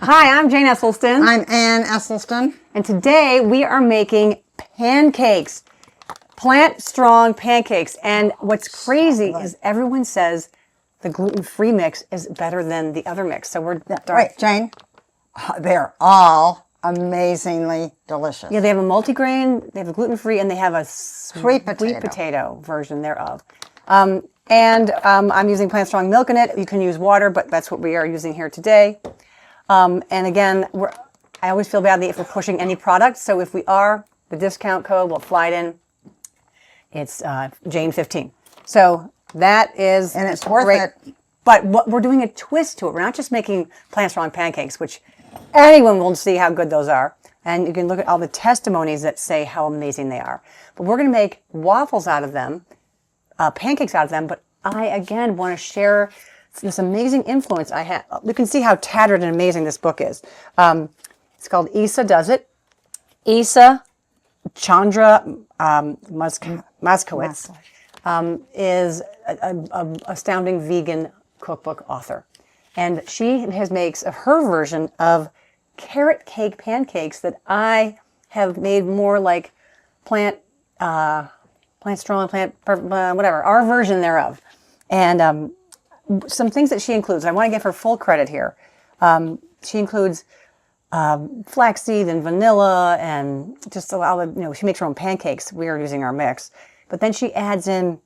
Hi, I'm Jane Esselstyn. I'm Ann Esselstyn. And today we are making pancakes. Plant-strong pancakes. And what's crazy is everyone says the gluten-free mix is better than the other mix. So we're... Wait, Jane. They're all amazingly delicious. Yeah, they have a multigrain, they have a gluten-free, and they have a sweet potato version thereof. I'm using plant-strong milk in it. You can use water, but that's what we are using here today. And again, I always feel badly if we're pushing any product. So if we are, the discount code will fly it in. It's Jane15. So that is... And it's worth it. But we're doing a twist to it. We're not just making plant-strong pancakes, which anyone will see how good those are. And you can look at all the testimonies that say how amazing they are. But we're going to make waffles out of them, pancakes out of them. But I, again, want to share this amazing influence I have. You can see how tattered and amazing this book is. It's called Isa Does It. Isa Chandra Moskowitz is an astounding vegan cookbook author. And she makes her version of carrot cake pancakes that I have made more like plant strong, whatever, our version thereof. And some things that she includes, I want to give her full credit here. She includes flaxseed and vanilla and just all the, she makes her own pancakes. We are using our mix. But then she adds in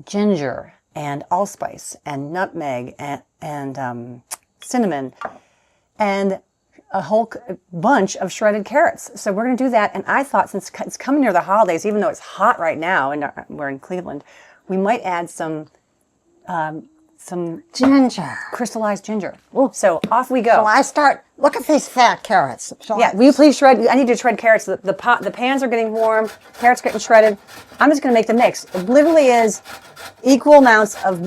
ginger and allspice and nutmeg and cinnamon and a whole bunch of shredded carrots. So we're going to do that. And I thought, since it's coming near the holidays, even though it's hot right now and we're in Cleveland, we might add some ginger, crystallized ginger. Ooh. So off we go. So look at these fat carrots. Will you please shred? I need to shred carrots. The pans are getting warm. Carrots getting shredded. I'm just going to make the mix. It literally is equal amounts of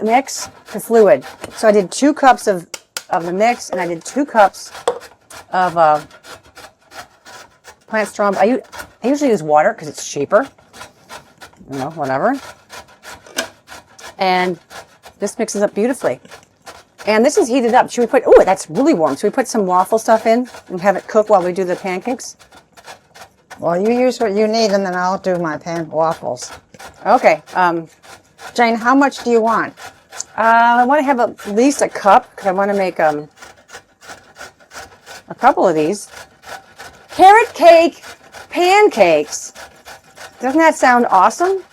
mix to fluid. So I did 2 cups of the mix, and I did 2 cups of plant strong. I usually use water because it's cheaper. Whatever. And this mixes up beautifully. And this is heated up. Should we put, that's really warm. Should we put some waffle stuff in and have it cook while we do the pancakes? Well, you use what you need, and then I'll do my waffles. Okay. Jane, how much do you want? I want to have at least a cup, because I want to make a couple of these. Carrot cake pancakes. Doesn't that sound awesome?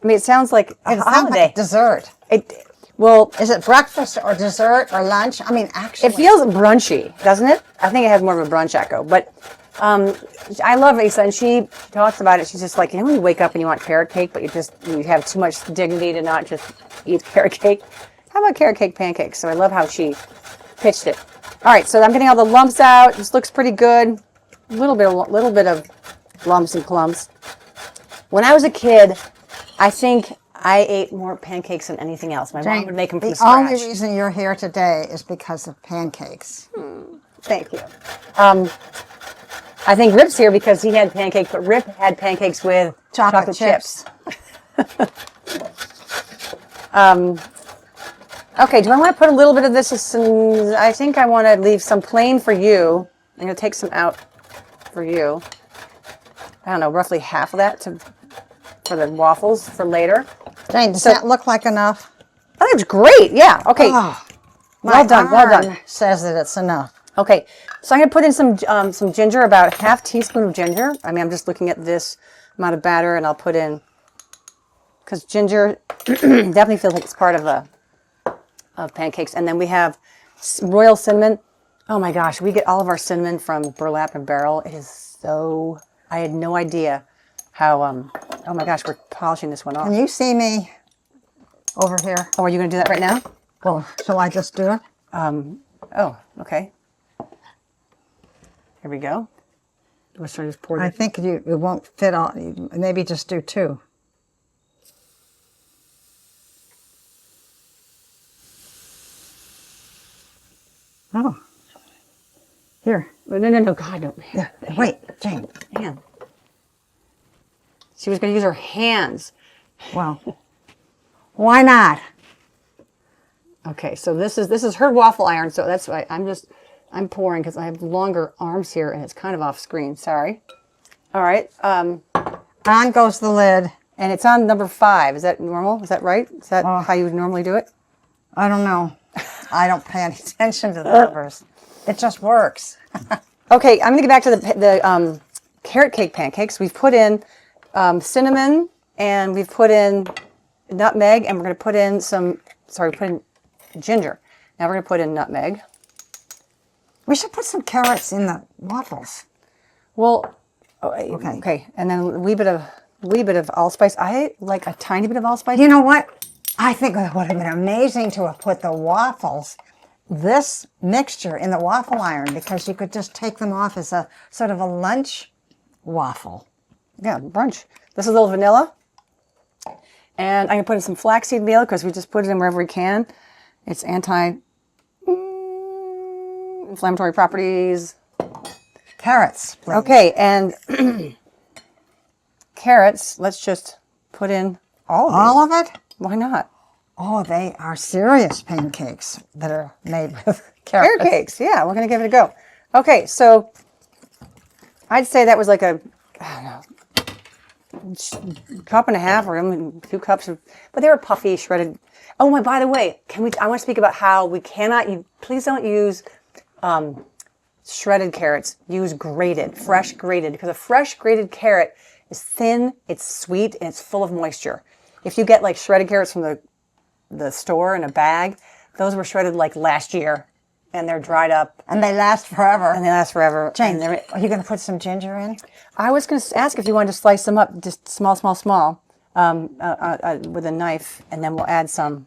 I mean, it sounds like a holiday. Like dessert. Is it breakfast or dessert or lunch? I mean, actually. It feels brunchy, doesn't it? I think it has more of a brunch echo. But I love Lisa, and she talks about it. She's just like, when you wake up and you want carrot cake, but you have too much dignity to not just eat carrot cake. How about carrot cake pancakes? So I love how she pitched it. All right, so I'm getting all the lumps out. This looks pretty good. A little bit of lumps and clumps. When I was a kid, I think I ate more pancakes than anything else. My mom would make them from scratch. The only reason you're here today is because of pancakes. Thank you. I think Rip's here because he had pancakes, but Rip had pancakes with chocolate chips. Okay, do I want to put a little bit of this? I think I want to leave some plain for you. I'm going to take some out for you. I don't know, roughly half of that for the waffles for later. Jane, does that look like enough? Oh, that's great. Yeah. Okay. Oh, well done. Well done. Says that it's enough. Okay. So I'm going to put in some ginger, about a half teaspoon of ginger. I mean, I'm just looking at this amount of batter, and I'll put in, because ginger definitely feels like it's part of pancakes. And then we have royal cinnamon. Oh my gosh, we get all of our cinnamon from Burlap and Barrel. It is so, I had no idea how, oh my gosh, we're polishing this one off. Can you see me over here? Oh, are you going to do that right now? Well, shall I just do it? Oh, okay. Here we go. Should I just pour I think it won't fit all. Maybe just do 2. Oh. Here. No, God, no. Yeah. Wait, Jane. Man. She was going to use her hands. Well, why not? Okay, so this is her waffle iron, so that's why I'm pouring because I have longer arms here and it's kind of off screen. Sorry. All right. On goes the lid. And it's on number 5. Is that normal? Is that right? Is that how you would normally do it? I don't know. I don't pay any attention to the numbers. It just works. Okay, I'm going to get back to the carrot cake pancakes. We've put in cinnamon and we've put in nutmeg and we're going to put in put in ginger. Now we're going to put in nutmeg. We should put some carrots in the waffles. Well, okay. And then a wee bit of allspice. I like a tiny bit of allspice. You know what? I think it would have been amazing to have put the waffles, this mixture in the waffle iron, because you could just take them off as a sort of a lunch waffle. Yeah, brunch. This is a little vanilla. And I'm going to put in some flaxseed meal because we just put it in wherever we can. It's anti-inflammatory properties. Carrots, please. Okay, and carrots, let's just put in all of it. All of it? Why not? Oh, they are serious pancakes that are made with carrots. Carrot cakes, yeah, we're going to give it a go. Okay, so I'd say that was like a, I don't know, cup and a half or 2 cups of, but they were puffy, shredded. Oh my, by the way, I want to speak about how we cannot, please don't use shredded carrots. Use grated, fresh grated, because a fresh grated carrot is thin, it's sweet, and it's full of moisture. If you get like shredded carrots from the store in a bag, those were shredded like last year, and they're dried up. And they last forever. And they last forever. Jane, are you going to put some ginger in? I was going to ask if you wanted to slice them up, just small, with a knife, and then we'll add some.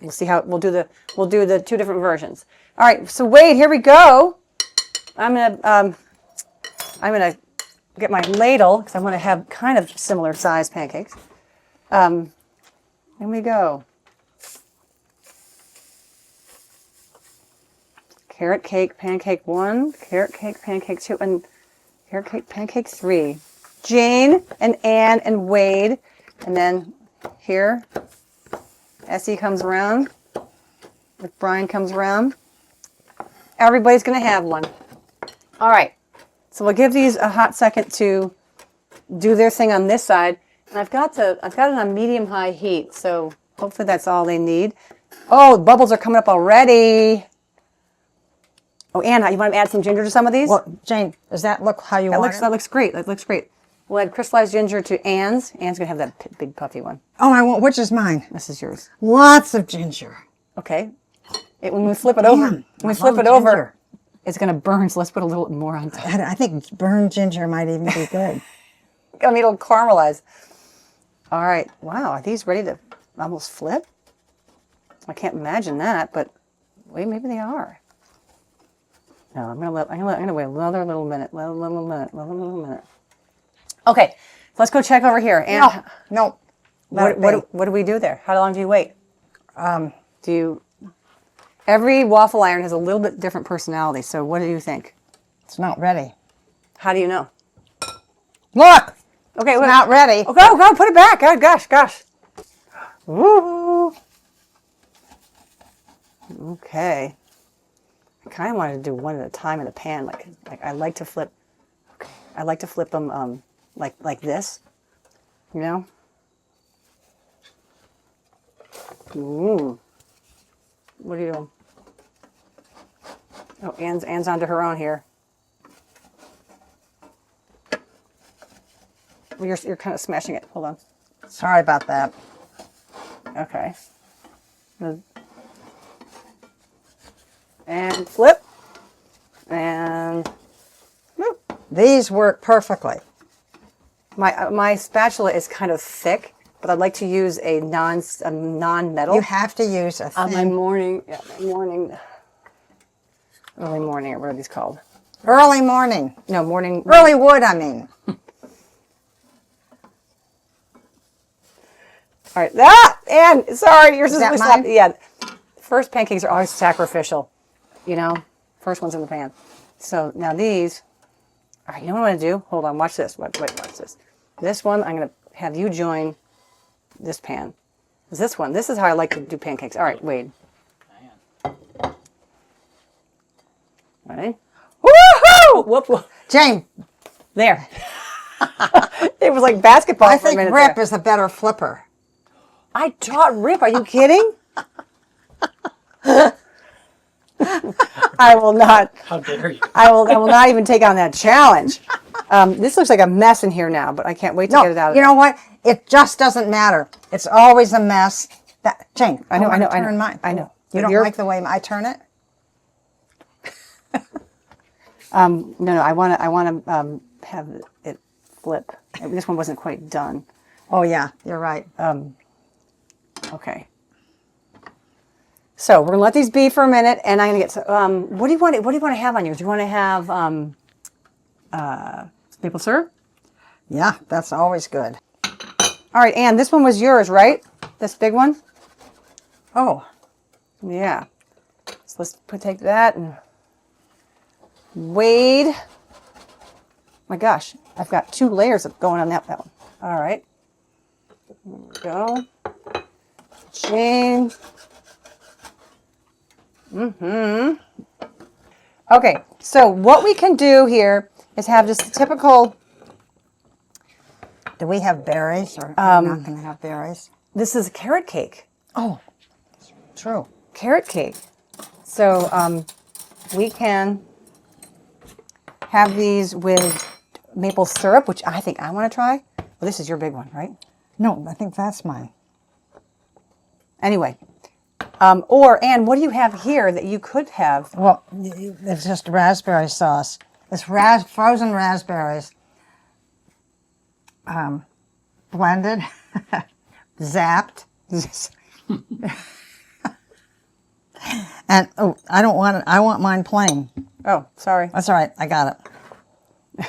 We'll see how we'll do the 2 different versions. All right, so Wade, here we go. I'm gonna get my ladle because I want to have kind of similar size pancakes. Here we go. Carrot cake pancake 1, carrot cake pancake 2, and carrot cake pancake 3. Jane and Anne and Wade, and then here, Essie comes around. If Brian comes around, everybody's gonna have one. All right, so we'll give these a hot second to do their thing on this side, and I've got it on medium-high heat, so hopefully that's all they need. Oh, the bubbles are coming up already. Oh, Anne, you want to add some ginger to some of these? Well, Jane, does that look how you want it? That looks great. That looks great. We'll add crystallized ginger to Anne's. Anne's gonna have that big puffy one. Oh, I want. Which is mine? This is yours. Lots of ginger. Okay. When we flip it over, it's gonna burn. So let's put a little more on top. I think burned ginger might even be good. I mean, it'll caramelize. All right. Wow. Are these ready to almost flip? I can't imagine that, but wait, maybe they are. No, I'm gonna wait another little minute. Little minute. Okay, so let's go check over here. And No. What do we do there? How long do you wait? Every waffle iron has a little bit different personality. So what do you think? It's not ready. How do you know? Look. Okay, It's not ready. Oh, go, put it back. Oh, gosh. Woo. Okay. I kind of wanted to do one at a time in the pan. Like I like to flip. Okay, I like to flip them like this. You know. Ooh. What are you doing? Oh, Anne's onto her own here. You're kind of smashing it. Hold on. Sorry about that. Okay. And flip. And whoop. These work perfectly. My spatula is kind of thick, but I'd like to use a non-metal. You have to use a thin. early morning, or what are these called? Early morning. No, morning. Early wood, I mean. All right. And sorry, yours is that mine? Yeah. First pancakes are always sacrificial. You know, first one's in the pan. So now these. All right. You know what I'm gonna do? Hold on. Watch this. Wait. Watch this. This one, I'm gonna have you join this pan. This one. This is how I like to do pancakes. All right. Wade. Okay. Woohoo! Whoop, whoop. Jane, There. It was like basketball I for a think minute Rip there. is a better flipper. I taught Rip. Are you kidding? I will not. How dare you? I will not even take on that challenge. This looks like a mess in here now, but I can't wait to No, get it out of you there. know what? It just doesn't matter. It's always a mess. Jane, I know, wanna I know. turn mine. I know. You don't You're- like the way I turn it? No, I want to have it flip. This one wasn't quite done. Oh yeah, you're right. Okay. So we're gonna let these be for a minute, and I'm gonna get. What do you want? What do you want to have on yours? Do you want to have maple syrup? Yeah, that's always good. All right, Anne. This one was yours, right? This big one. Oh, Yeah. So let's take that and Wade. My gosh, I've got 2 layers of going on that one. All right. There we go. Jane. Okay, so what we can do here is have just a typical, do we have berries or are we not going to have berries? this is a carrot cake. Oh, true. Carrot cake. So we can have these with maple syrup, which I think I want to try. Well, this is your big one, right? No, I think that's mine. Anyway, or Anne, what do you have here that you could have? Well, it's just raspberry sauce. It's frozen raspberries, blended, zapped, and oh, I don't want it. I want mine plain. Oh, sorry. That's all right. I got it.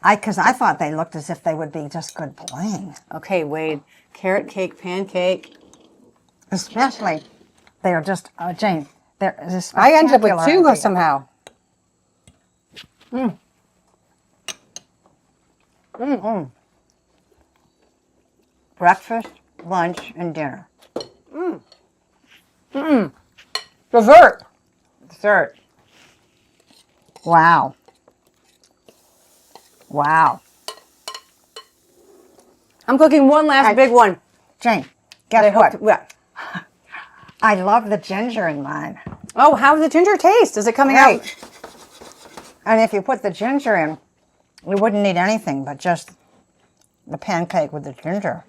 Because I thought they looked as if they would be just good plain. Okay, Wade. Carrot cake, pancake. Especially, they are just Jane. They're just I ended up with spectacular. 2 somehow. Breakfast, lunch, and dinner. Dessert. Dessert. Wow. Wow. I'm cooking one last big one. Jane, I guess hope what? I love the ginger in mine. Oh, how does the ginger taste? Is it coming out? And if you put the ginger in, you wouldn't need anything but just the pancake with the ginger.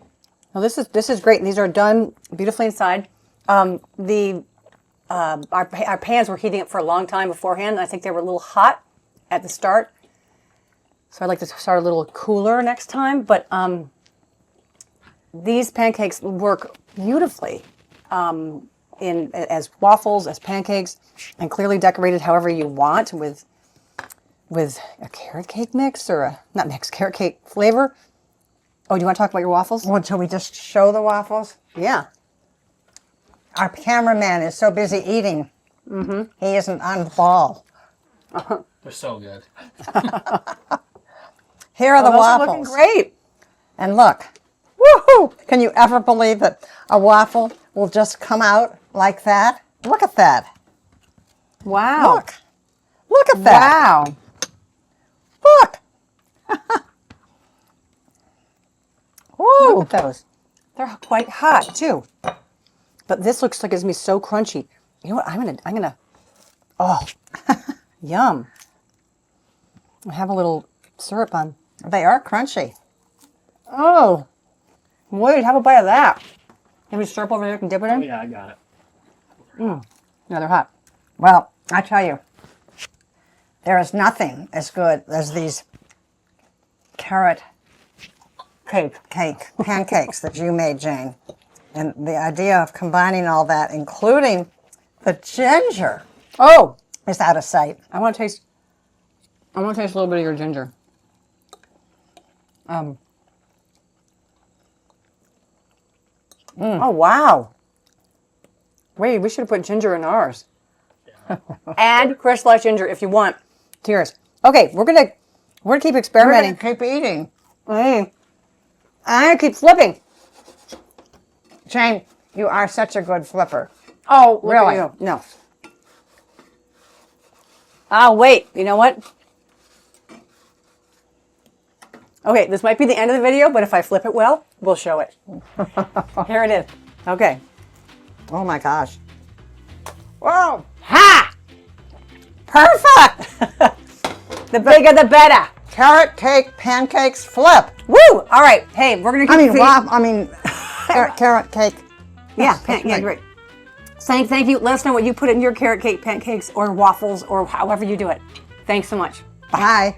Well, this is great. These are done beautifully inside. Our pans were heating up for a long time beforehand, and I think they were a little hot at the start. So I'd like to start a little cooler next time. But these pancakes work beautifully as waffles, as pancakes, and clearly decorated however you want with a carrot cake mix or carrot cake flavor. Oh, do you want to talk about your waffles? Well, shall we just show the waffles? Yeah. Our cameraman is so busy eating, he isn't on the ball. They're so good. Here are the Those are waffles. looking great. And look, woohoo! Can you ever believe that a waffle will just come out like that? Look at that. Wow. Look at that. Wow. Look. Look at those. They're quite hot too. But this looks like it's gonna be so crunchy. You know what? I'm gonna. Oh, yum. I have a little syrup on. They are crunchy. Oh, wait. Have a bite of that. Have any syrup over there? I can dip it Oh, in. yeah, I got it. No, they're hot. Well, I tell you, there is nothing as good as these carrot pancakes that you made, Jane. And the idea of combining all that, including the ginger, Oh, is out of sight. I want to taste a little bit of your ginger. Oh wow. Wait, we should have put ginger in ours. Add crystallized ginger if you want to yours. Okay, we're gonna keep We're going experimenting. to keep eating. I'm gonna keep flipping. Jane, you are such a good flipper. Oh, look at Really? you. No. Oh, wait. You know what? Okay, this might be the end of the video, but if I flip it well, we'll show it. Here it is. Okay. Oh my gosh. Whoa. Ha! Perfect! The bigger the better. Carrot cake pancakes flip. Woo! All right. Hey, we're going to keep Carrot cake. Yeah, yeah, great. Thank you. Let us know what you put in your carrot cake pancakes or waffles or however you do it. Thanks so much. Bye.